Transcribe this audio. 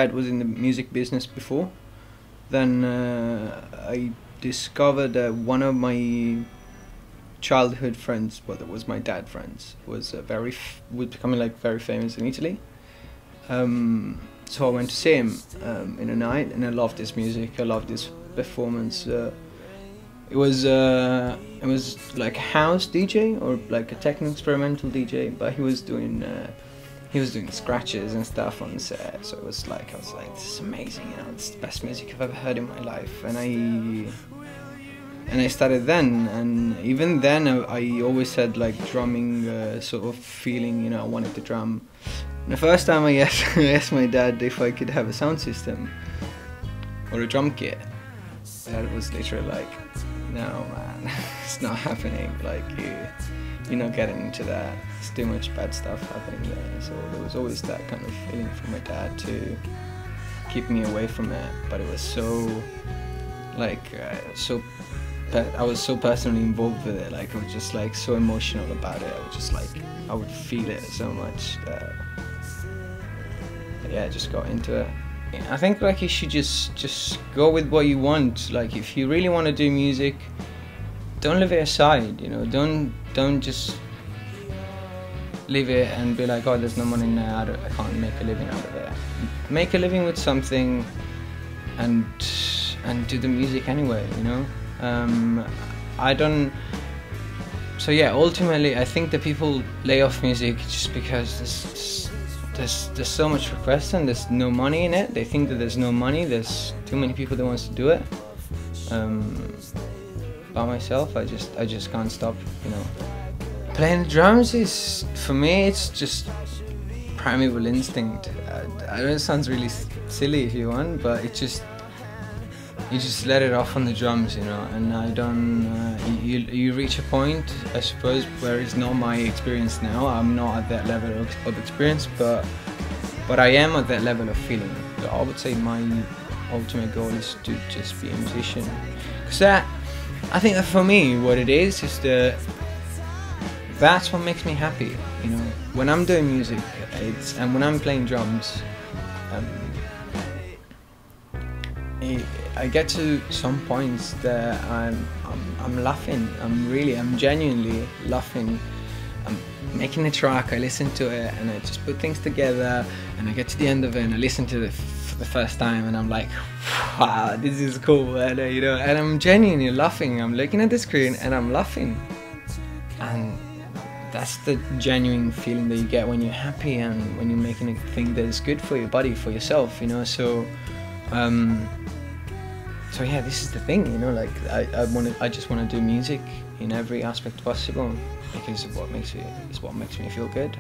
dad was in the music business before. Then I discovered that one of my childhood friends, well, that was my dad friends, was was becoming like very famous in Italy. So I went to see him in a night, and I loved his music. I loved his performance. It was like a house DJ or like a techno experimental DJ, but he was doing scratches and stuff on set. So it was like, I was like, this is amazing, you know, it's the best music I've ever heard in my life. And I started then, and even then I always had like drumming sort of feeling, you know, I wanted to drum. And the first time I asked my dad if I could have a sound system or a drum kit, Dad was literally like, no man, it's not happening, like you're not getting into that, there's too much bad stuff happening there. So there was always that kind of feeling from my dad to keep me away from it, but it was so, like, I was so personally involved with it, like I was just like so emotional about it. I was just like, I would feel it so much that, yeah, I just got into it. I think like you should just go with what you want. Like if you really want to do music, don't leave it aside, you know, don't just leave it and be like, oh, there's no money in there, I can't make a living out of it. Make a living with something and do the music anyway, you know. So yeah, ultimately I think that people lay off music just because there's so much request and there's no money in it. They think that there's no money, there's too many people that wants to do it. By myself, I just can't stop, you know. Playing the drums is, for me, it's just primeval instinct. I know it sounds really silly if you want, but it just, you just let it off on the drums, you know. And I don't, you reach a point, I suppose, where it's not my experience now. I'm not at that level of experience, but I am at that level of feeling. So I would say my ultimate goal is to just be a musician. Because I think that for me, what it is that's what makes me happy, you know. When I'm doing music, and when I'm playing drums, I get to some points that I'm laughing. I'm genuinely laughing. I'm making a track, I listen to it, and I just put things together, and I get to the end of it, and I listen to it for the first time, and I'm like, wow, this is cool, and you know, and I'm genuinely laughing. I'm looking at the screen, and I'm laughing, and that's the genuine feeling that you get when you're happy and when you're making a thing that is good for your body, for yourself, you know. So so yeah, this is the thing, you know, like I just want to do music in every aspect possible because of what makes me feel good.